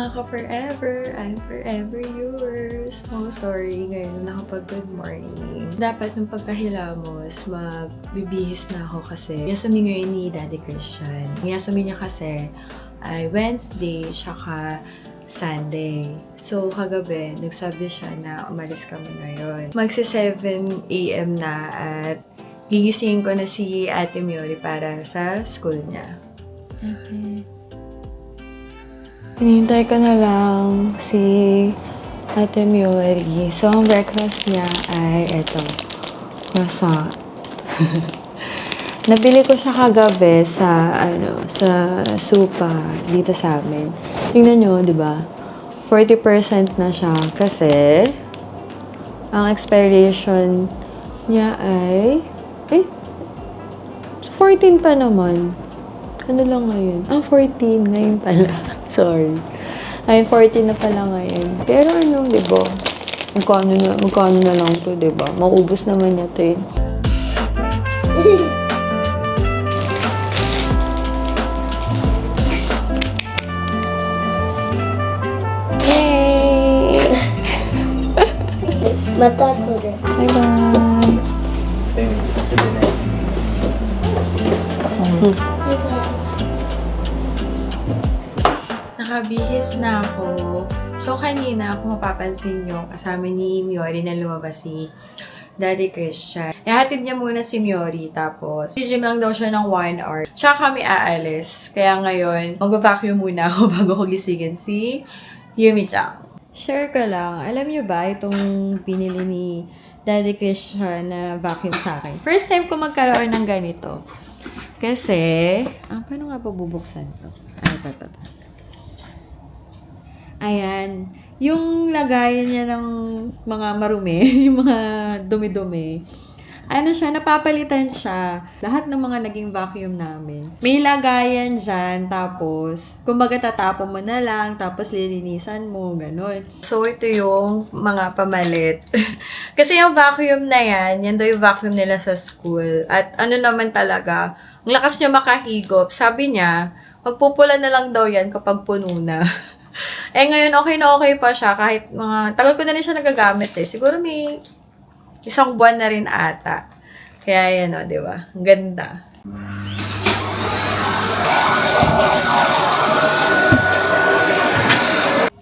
mga ka-forever, I'm forever yours. Oh, sorry, ngayon nakapag-good morning. Dapat nung pagkahilamos, magbibihis na ako kasi yasumi ngayon ni Daddy Christian. Yasumi niya kasi ay Wednesday, saka Sunday. So, kagabi, nagsabi siya na umalis kami ngayon. Magsi-7 AM na at gigisingin ko na si Ate Miori para sa school niya. Okay. Hinihintay ko na lang si Ate Miori. So, ang breakfast niya ay eto, croissant. Nabili ko siya kagabi sa, sa Supa dito sa amin. Tingnan nyo, di ba? 40% na siya kasi ang expiration niya ay 14 pa naman. Ano lang ngayon? 14 ngayon pala. Sorry. Ay, 14 na pala ngayon. Pero di ba? Magkano na lang to, di ba? Maubos naman niya to eh. Yay! Mata ko rin. Bye-bye! Nakabihis na ako. So, kanina, kung mapapansin nyo, kasama ni Miori na lumabas si Daddy Christian. Ihatid niya muna si Miori, tapos gym lang daw siya ng 1 hour. Tsaka kami aalis. Kaya ngayon, mag-vacuum muna ako bago ko gisingin si Yumi-chan. Share ko lang, alam nyo ba itong pinili ni Daddy Christian na vacuum sa akin? First time ko magkaroon ng ganito. Kasi, paano nga pa bubuksan to? Ito. Ayan. Yung lagayan niya ng mga marumi, yung mga dumi-dumi, napapalitan siya. Lahat ng mga naging vacuum namin. May lagayan dyan, tapos, kumbaga tatapon mo na lang, tapos lilinisan mo, ganun. So, ito yung mga pamalit. Kasi yung vacuum na yan daw yung vacuum nila sa school. At naman talaga, ang lakas niya makahigop. Sabi niya, magpupula na lang daw yan kapag puno na. Ngayon, okay na okay pa siya. Kahit tagal ko na rin siya nagagamit eh. Siguro may 1 buwan na rin ata. Kaya yan di ba? Ang ganda.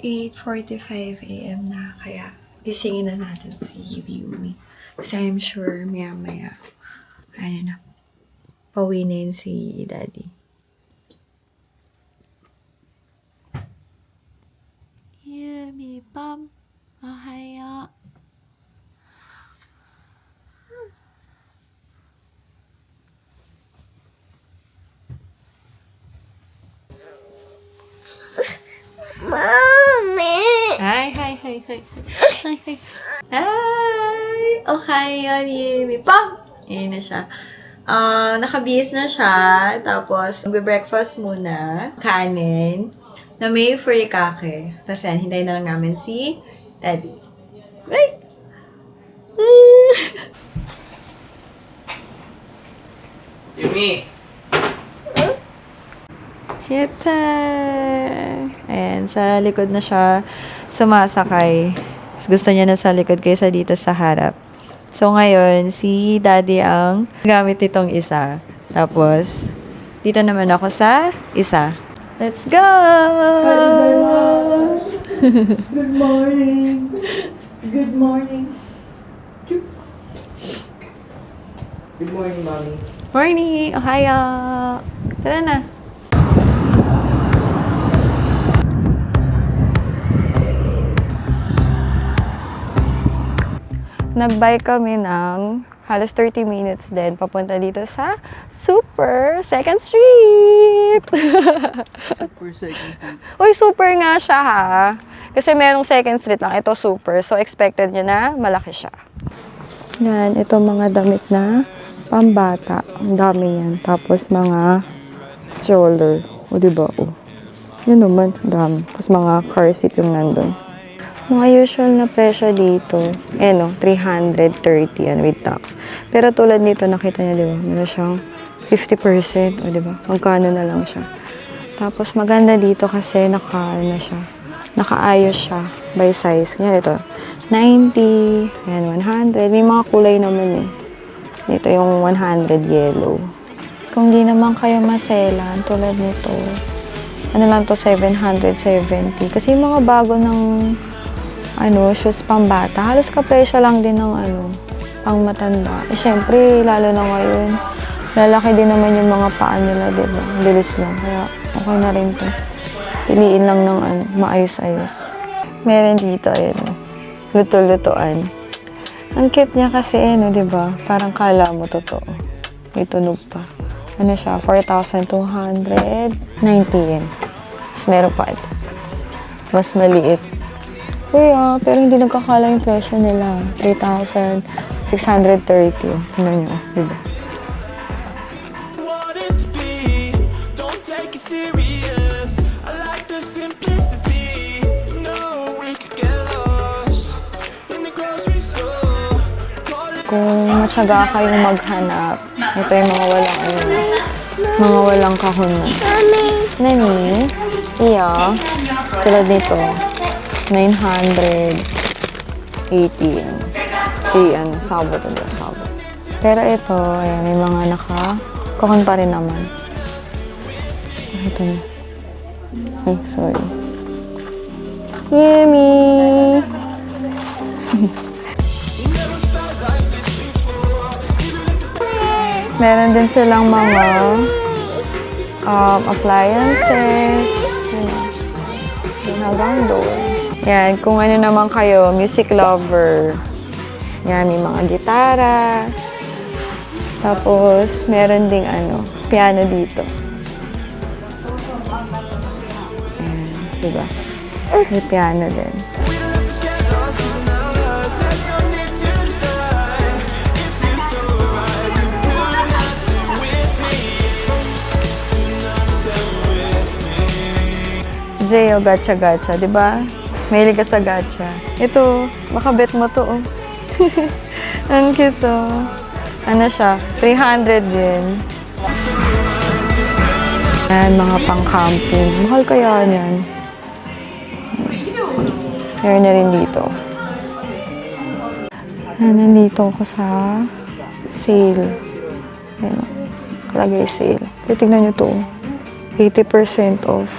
(8:45 AM na. Kaya, gisingin na natin si Yumi. Kasi I'm sure, maya-maya, pauwi na yun si Daddy. Yumi-pam, ohaya. Mommy! Hi! Ohio, Yumi-pam! Ayan na siya. Nakabihis na siya. Tapos, magbe-breakfast muna. Kanin. Na may furikake. Tapos yan, hintayin na lang namin si Daddy. Wait! Yumi! Kita! Ayan, sa likod na siya sumasakay. Mas gusto niya na sa likod kaysa dito sa harap. So, ngayon, si Daddy ang gamit nitong isa. Tapos, dito naman ako sa isa. Let's go! Good morning! Good morning! Good morning, Mommy. Morning! Ohaya! Tara na! Nag-bike kami ng halos 30 minutes din papunta dito sa Super 2nd Street. Super second time. Uy, super nga siya ha. Kasi merong 2nd Street lang. Ito super. So, expected nyo na malaki siya. Yan. Ito mga damit na pambata. Ang dami yan. Tapos mga stroller. O, diba? O. Yun naman. Ang dami. Tapos mga car seat yung nandun. Mga usual na presyo dito, 330 yan with tax. Pero tulad nito, nakita niyo, di ba? Meron siyang 50%, o di ba? Magkano na lang siya. Tapos maganda dito kasi naka, siya, Nakaayos siya by size. Kanya ito, 90, yan, 100. May mga kulay naman eh. Dito yung 100 yellow. Kung di naman kayo maselan, tulad nito, ano lang to, 770. Kasi yung mga bago ng shoes pang bata, halos kapresyo lang din ng pang matanda. Eh, syempre, lalo na ngayon, lalaki din naman yung mga paa nila, diba? Bilis lang. Kaya, okay na rin to. Piliin lang ng maayos-ayos. Meron dito, luto-lutoan. Ang cute niya kasi, diba? Parang kala mo totoo. May tunog pa. Ano siya? 4,290 yen. Tapos meron pa ito. Mas maliit. Kuya, pero hindi nagkakala yung presyo nila. 3,630. Tingnan nyo, diba? Want it to be, don't take it serious. I like the simplicity. You know we could get lost in the grocery store. Call it Kung matyaga kayong maghanap, ito yung mga walang kahunan. Nani? Iya. Tulad nito. 980 yen. Sabo to daw, sabo. Pero ito, ayan, may mga kokon pa rin naman. Ito na. Ay, sorry. Yummy! Meron din silang mga appliances. Hanggang doon. Yan, kung ano naman kayo, music lover. Yan, may mga gitara. Tapos, meron ding piano dito. Ayan, diba? May piano din. Jeyo, gacha-gacha, di ba? Mahilig ka sa gacha. Ito, baka bet mo to, oh. Ang cute, oh. Ano siya? 300 yen. Yan, mga pang-camping. Mahal kaya yan. Meron na rin dito. Nandito ako sa sale. Yan, kalagay sale. Pero tignan nyo to. 80% off.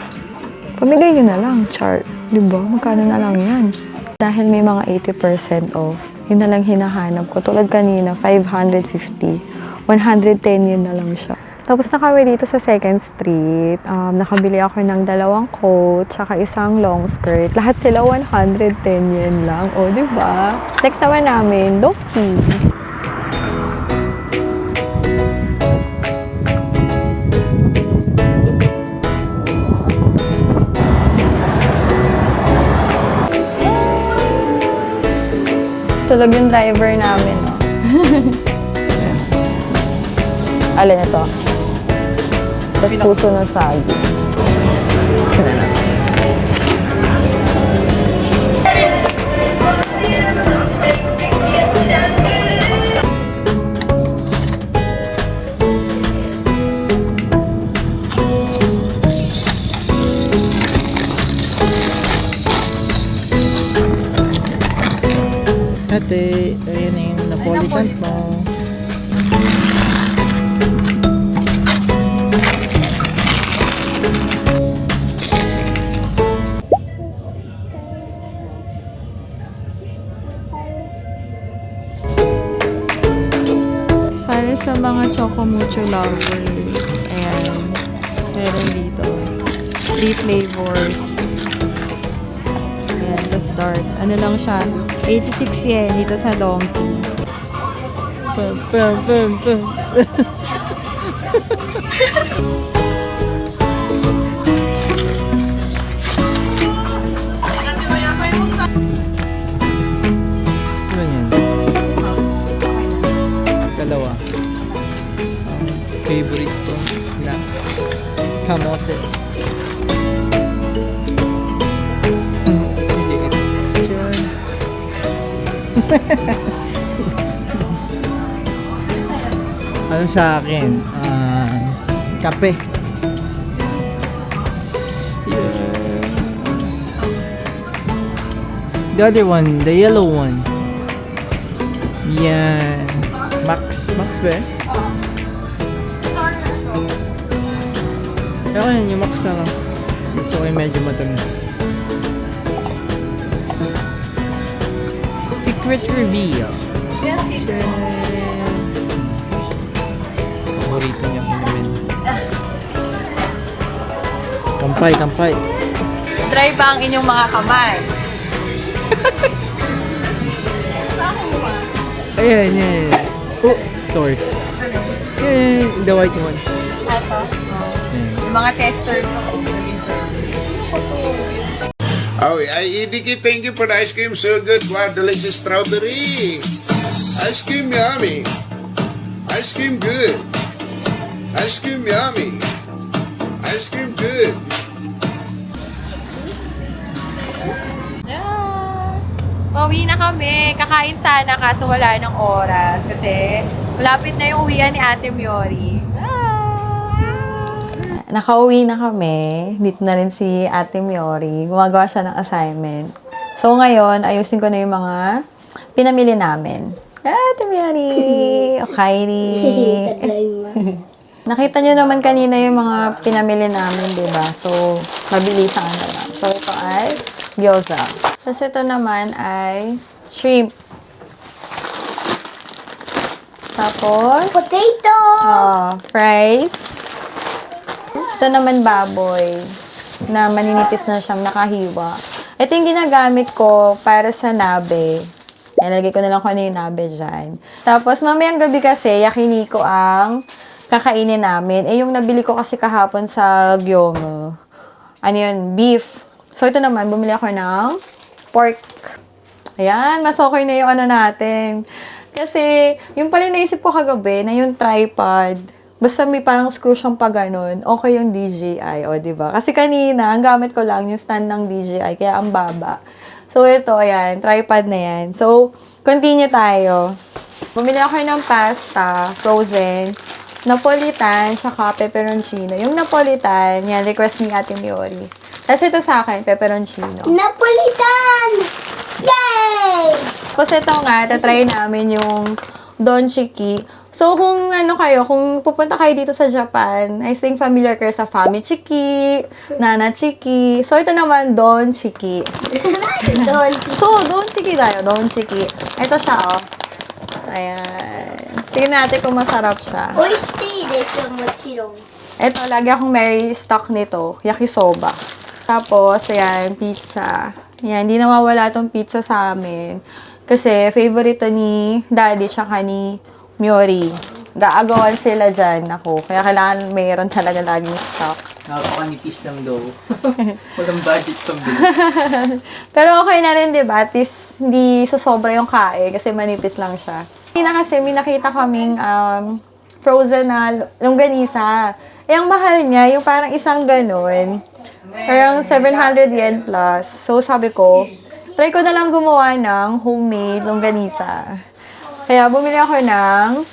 Pamigay nyo na lang, chart. Diba? Magkano na lang yan? Dahil may mga 80% off, yun na lang hinahanap ko. Tulad kanina, 550. 110 yun na lang siya. Tapos nakaway dito sa 2nd Street. Nakabili ako ng 2 coat, tsaka isang long skirt. Lahat sila 110 yen lang. O, diba? Next naman namin, Doki. Tulog yung driver namin, no? Alin ito? Tapos puso ng sagi. Ate, ayan na yung Napolitan mo. Para sa mga Chocomucho lovers, ayan, meron dito. 3 flavors. Ayan, tapos dark. Ano lang siya? 86 yen dito sa Donkey. Pam, pam, pam, pam. Ano yan? Dalawa. Favorite ko, snacks. Kamote. Hindi ito. Yan. Ano sa akin? Kape. Yeah. The other one, the yellow one. Yan. Max ba yan? Ako yan, yung Max na lang. Gusto ko yung medyo matamis. Secret reveal. Paborito niya naman. Kampay. Dry ba ang inyong mga kamay? Ayan, yan. Oh, sorry. Yan, the white ones. Ito. Yung mga tester ko. Oh, Idiki, thank you for the ice cream. So good. Wow, delicious strawberry. Ice cream yummy. Ice cream good. Ice cream yummy. Ice cream good. Pauwi na kami. Kakain sana kaso wala ng oras. Kasi malapit na yung uwian ni Ate Miori. Nakauwi na kami. Dito na rin si Ate Miori. Gumagawa siya ng assignment. So ngayon, ayusin ko na yung mga pinamili namin. Ate Miori! Okay ni. Nakita nyo naman kanina yung mga pinamili namin, di ba? So, mabilisan na lang. So, ito ay gyoza. Tapos ito naman ay shrimp. Tapos, Potato! fries. Ito naman baboy na maninipis na siyang nakahiwa. Ito yung ginagamit ko para sa nabe. Nalagay ko na lang kung ano yung nabe dyan. Tapos, mamayang gabi kasi, yakiniko ang kakainin namin. Eh, yung nabili ko kasi kahapon sa Gyomo. Ano yun? Beef. So, ito naman, bumili ako ng pork. Ayan, mas okay na yung ano natin. Kasi, yung pala naisip ko kagabi na yung tripod, basta may parang screw siyang pa ganun, okay yung DJI, o diba? Kasi kanina, ang gamit ko lang yung stand ng DJI, kaya ang baba. So, ito, ayan, tripod na yan. So, continue tayo. Bumili ako ng pasta, frozen, Napolitan, saka pepperoncino. Yung Napolitan, yan, request ni Ate Miori. Tapos ito sa akin, pepperoncino. Napolitan! Yay! Tapos ito nga, tatry namin yung Don Chiki. So, kung ano kayo, kung pupunta kayo dito sa Japan, I think familiar kayo sa Fami Chiki, Nana Chiki. So, ito naman, Don Chiki. Don. So, Don Chiki tayo, Don Chiki. Ito siya, oh. Ayan. Tingnan natin kung masarap siya. 美味しいですよ、もちろん。 Ito, lagi akong may stock nito. Yakisoba. Tapos, ayan, pizza. Yan, hindi nawawala tong pizza sa amin. Kasi, favorite to ni Daddy tsaka ni Miori. Gaagawan sila dyan ako. Kaya kailangan mayroon talaga laging stock. Nakakanipis lang daw. Walang budget pang bili. Pero okay na rin, di ba? At least, hindi susobra yung kae kasi manipis lang siya. Hindi na kasi, may nakita kaming frozen na longganisa. Eh, ang mahal niya, yung parang isang ganun. Parang 700 yen plus. So, sabi ko, try ko na lang gumawa ng homemade longganisa. Kaya, bumili ako ng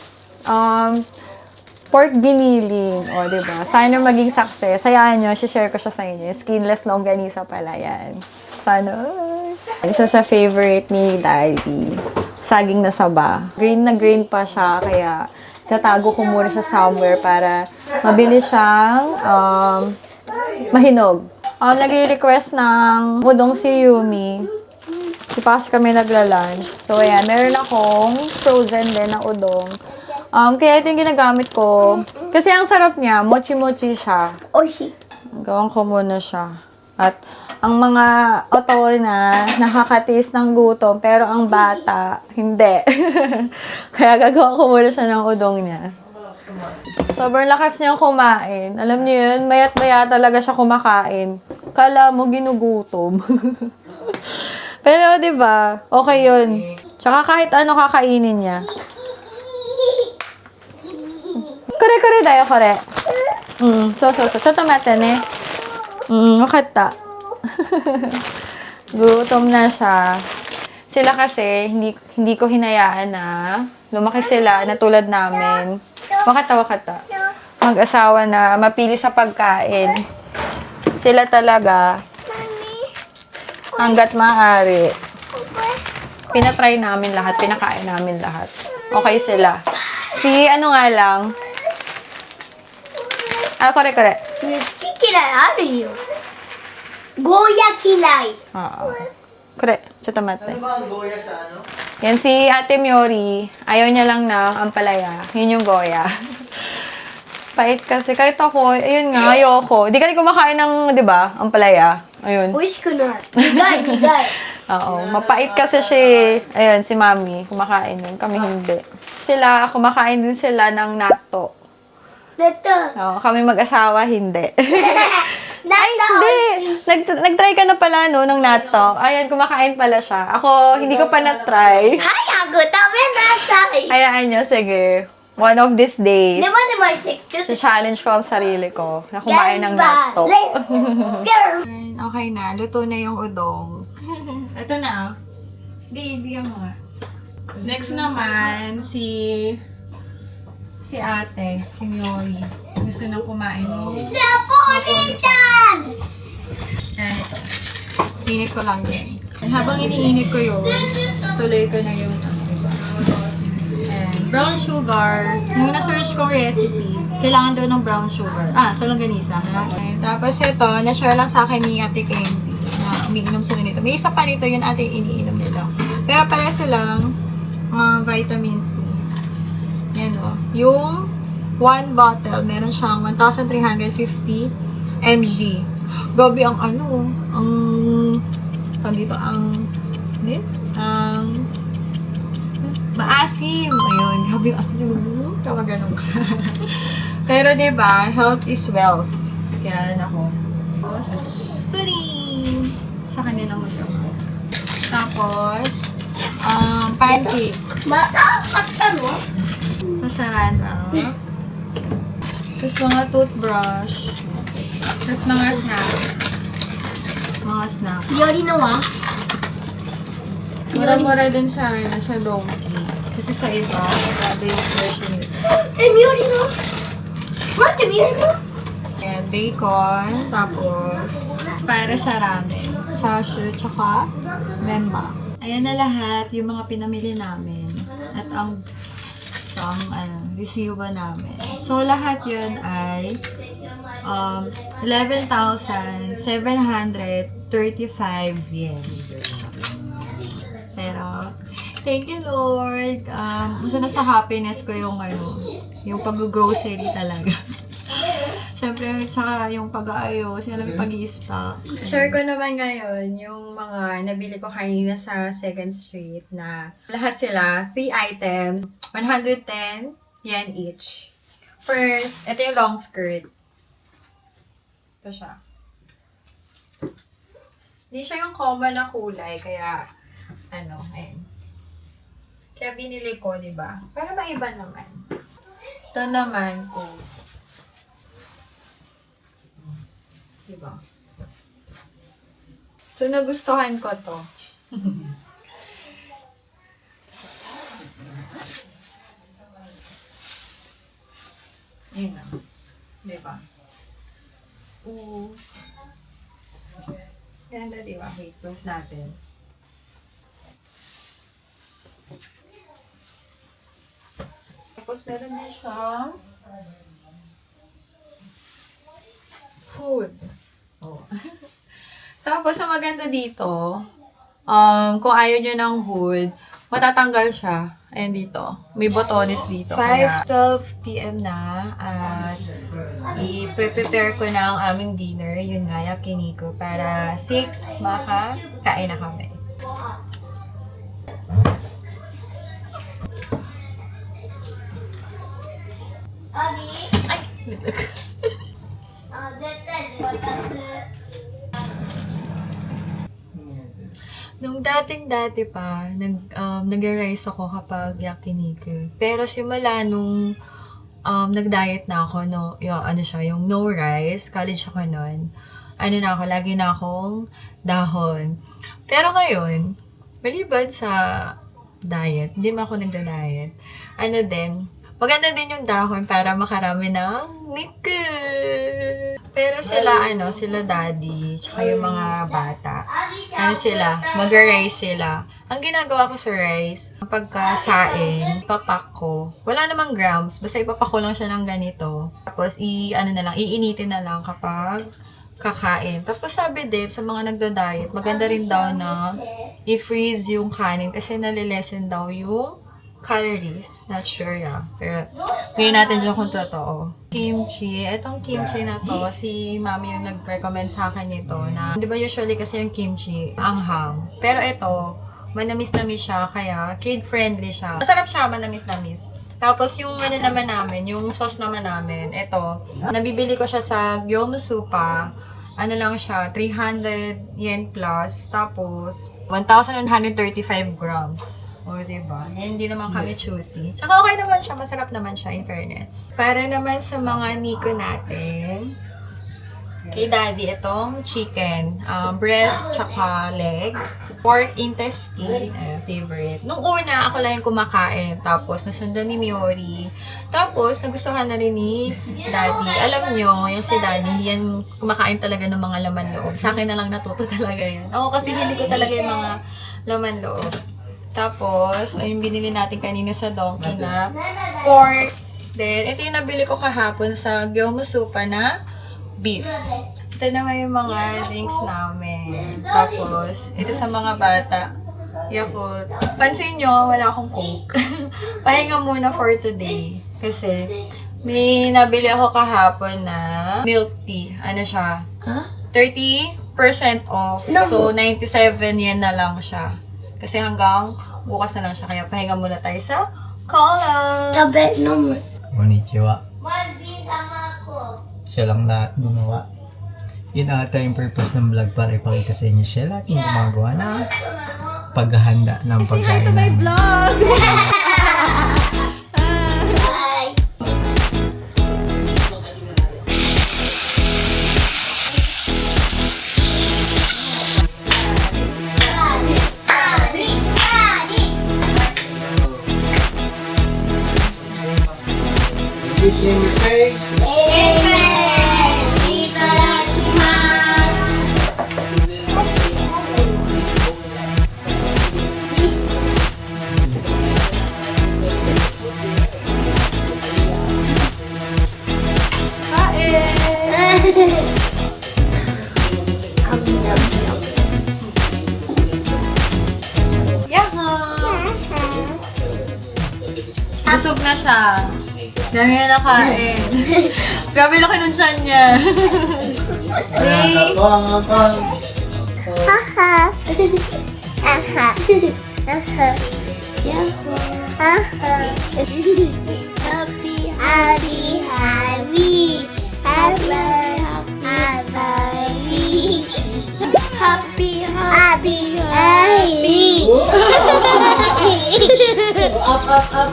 pork giniling. O, diba? Sana maging success. Hayaan nyo, share ko siya sa inyo. Skinless longganisa pala yan. Sana. Isa sa favorite ni Daddy. Saging na saba. Green na green pa siya, kaya tatago ko muna siya somewhere para mabilis siyang mahinog. Nag-request ng udong si Yumi. Si Pas kami nagla-lunch. So, ayan, meron akong frozen din na udong. Kaya ito yung ginagamit ko. Kasi ang sarap niya, mochi-mochi siya. 美味しい。 Gawan ko muna siya. At ang mga otol na nakakatis ng gutom, pero ang bata, hindi. Kaya gagawa ko muna siya ng udong niya. Sobrang lakas niyang kumain. Alam niyo yun, mayat-maya talaga siya kumakain. Kala mo, ginugutom. Pero, di ba, okay yun. Tsaka kahit ano kakainin niya. Kore-kore dayo, kore. So. Choto mate ne. Wakata. Gutom na siya. Sila kasi, hindi ko hinayaan na lumaki sila na tulad namin. Wakata. Mag-asawa na mapili sa pagkain. Sila talaga, hanggat maaari, Pinatry namin lahat, pinakain namin lahat. Okay sila. Si ano nga lang. Kore. 好き嫌いあるよ。ゴーヤ嫌い。 Oo. Kore, sa tamate. Yan si Ate Miori. Ayaw niya lang ng ampalaya. Yun yung goya. Pait kasi. Kahit ako, ayun nga, ayoko. Di ka rin kumakain ng, di ba, ampalaya. Ayun. 美味しくない。苦い苦い。 Oo. Mapait kasi siya eh. Ayun, si Mami. Kumakain yun. Kami hindi. Sila, kumakain din sila ng natto. ネット。 Oo, kami mag-asawa, hindi. ナッ Hindi. Nag-try ka na pala, no, ng natto. Ayan, kumakain pala siya. Ako, hindi ko pa na-try. 早く食べなさい。 Hayaan niyo, sige. One of these days, でもでもしてちょっと。 challenge ko ang sarili ko na kumain ng natto. Okay na, luto na yung udong. Ito na. Bigyan mo nga. Next naman, si ate, si Miori. Gusto nang kumain ng ナポリタン。 ito. Init ko lang din. Habang iniinit ko yun, tuloy ko na yung and brown sugar. Yung na-search kong recipe, kailangan daw ng brown sugar. Sa longganisa. Okay. Tapos ito, na-share lang sa akin ni Ate Candy na umiinom sila nito. May isa pa nito yun ate iniinom nila. Pero pala silang vitamin C. Yan o. Yung one bottle, meron siyang 1,350 mg. Gabi ang maasim. Ayun, gabi ang asim. Kaya ganun ka. Pero diba, health is wealth. Kaya ako. Tapos, pudding! Sa kanilang magkama. Tapos, pancake. また買ったの？ Masarap. Tapos mga toothbrush. Tapos mga snacks. Mga snacks. よりのは？ Mura-mura din sa Donkey. Kasi sa iba, grabe yung version nito. え、みよりの？待って、みよりの？ Ayan, bacon. Tapos, para sa ramen. Chashu, tsaka memba. Ayan na lahat yung mga pinamili namin. At ang resibo namin. So, lahat yun ay 11,735 yen. Pero, thank you, Lord. Isa na sa happiness ko yung pag-grocery talaga. Siyempre, tsaka yung pag-aayos, yung pag-i-stock. Share ko naman ngayon yung mga nabili ko kanina sa 2nd Street na lahat sila, 3 items, 110 yen each. First, ito yung long skirt. Ito siya. Hindi siya yung common na kulay, kaya, ayun. Kaya binili ko, diba? Para maiba naman. Ito naman ko. Diba? So, nagustuhan ko to. Yun na. Diba? Ganda, diba? Wait, close natin. Tapos, meron din siyang food. Oh. Tapos, ang maganda dito, kung ayaw nyo ng hood, matatanggal siya. Ayan dito. May botones dito. 5:12 p.m. na. At i-prepare ko na ang aming dinner. Yun nga, yakiniku. Para 6, makakain na kami. Ay! あ、絶対渡す。 Nung dating-dati pa, nag-rice ako kapag yakiniku. Pero simula nung nag-diet na ako, yung no rice, college ako nun, lagi na akong dahon. Pero ngayon, maliban sa diet, hindi man ako nagda-diet, Maganda din yung dahon para makarami ng nickel. Pero sila, sila daddy, tsaka yung mga bata, sila, mag-rice sila. Ang ginagawa ko sa rice, pagkasaing, ipapak ko. Wala namang grams, basta ipapak ko lang siya ng ganito. Tapos, iinitin na lang kapag kakain. Tapos sabi din sa mga nagda-diet, maganda rin daw na i-freeze yung kanin kasi nalilesen daw yung calories. Not sure, yeah. Pero, ngayon natin dyan kung totoo. Kimchi. Itong kimchi na to, si mami yung nag-recommend sa akin nito na, di ba usually kasi yung kimchi, anghang. Pero ito, manamis-namis siya, kaya kid-friendly siya. Masarap siya, manamis-namis. Tapos yung naman namin, yung sauce naman namin, ito, nabibili ko siya sa Gyomusupa. Ano lang siya, 300 yen plus. Tapos, 1,135 grams. O, diba? Hindi naman kami choosy. Tsaka okay naman siya. Masarap naman siya, in fairness. Para naman sa mga niko natin, kay daddy, itong chicken. Breast, tsaka leg. Pork intestine, favorite. Nung una, ako lang yung kumakain. Tapos, nasundan ni Miori. Tapos, nagustuhan na rin ni daddy. Alam nyo, yung si daddy, hindi yan kumakain talaga ng mga laman loob. Sa akin na lang natuto talaga yan. Ako kasi hindi ko talaga yung mga laman loob. Tapos, ayun binili natin kanina sa Donkey na pork. Then, ito yung nabili ko kahapon sa Gyomusupa na beef. Ito naman yung mga drinks namin. Tapos, ito sa mga bata. Yakult. Pansin nyo, wala akong Coke. Pahinga muna for today. Kasi, may nabili ako kahapon na milk tea. Ano siya? 30% off. So, 97 yen na lang siya. Kasi hanggang bukas na lang siya. Kaya pahinga muna tayo sa cola. Tabi naman. Konnichiwa. Malbi sama ko. Siya lang lahat gumawa. Yun ata yung purpose ng vlog para ipakita sa inyo siya lahat yung gumagawa na paghahanda ng Say hi pagkain to my namin. vlog! Bye. This in your face. Busog na siya. Dami na nakain. Grabe laki nun siya niya. Hey! Aha. Aha. Aha. Yahoo. Aha. Happy, happy, happy. Happy, happy, happy, happy. Up, up, up.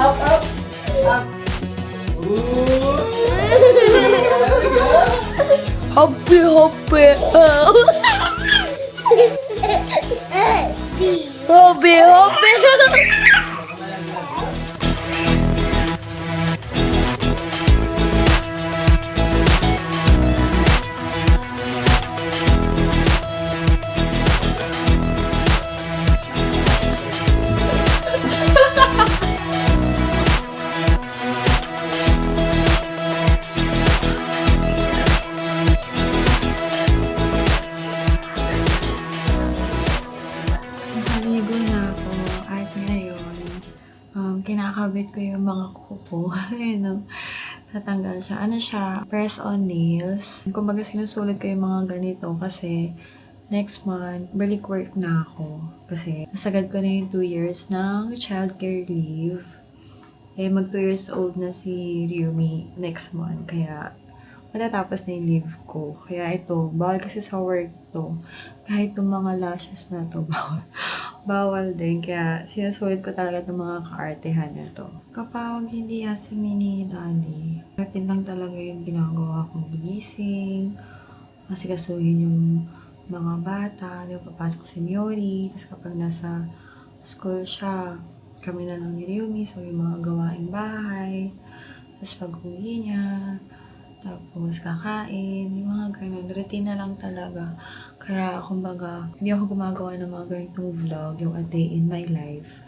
Up, up, up. Happy, happy. Happy, happy. Nakaligo na ako at ngayon, kinakabit ko yung mga kuko. Ayun, tatanggal siya. Ano siya? Press on nails. Kumbaga sinusulat ko yung mga ganito kasi next month, balik work na ako. Kasi nasagad ko na yung 2 years ng childcare leave. Eh, mag 2 years old na si Ryumi next month. Kaya, matatapos na yung leave ko. Kaya ito, bawal kasi sa work to. Kahit yung mga lashes na to, bawal din. Kaya sinusulit ko talaga itong mga kaartehan na to. Kapag hindi Yasumi ni Daddy, routine lang talaga yung ginagawa kong gising, masikasuhin yung mga bata, papasok si Yori, tapos kapag nasa school siya, kami na lang ni Ryumi, so yung mga gawaing bahay, tapos pag-uwi niya, tapos kakain, yung mga ganun. Routine na lang talaga. Kaya, kumbaga, hindi ako gumagawa ng mga ganitong vlog, yung a day in my life.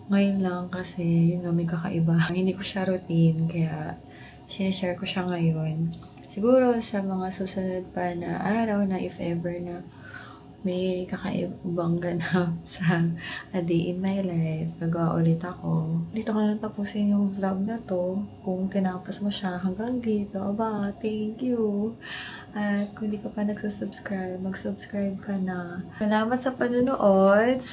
Ngayon lang kasi, yun nga, may kakaiba. Hindi ko siya routine, kaya sinishare ko siya ngayon. Siguro sa mga susunod pa na araw na if ever na may kakaibang ganap sa a day in my life, gagawa ulit ako. Dito ko na tapusin yung vlog na to. Kung tinapos mo siya hanggang dito, aba, thank you. At kung di ka pa nagsusubscribe, mag-subscribe ka na. Salamat sa panunood.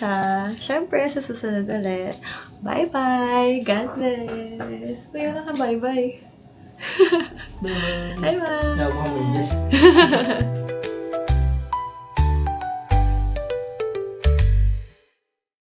Syempre, sa susunod ulit. Bye-bye! God bless! Kuya na ka, bye-bye! Bye-bye! Nakuha mo yung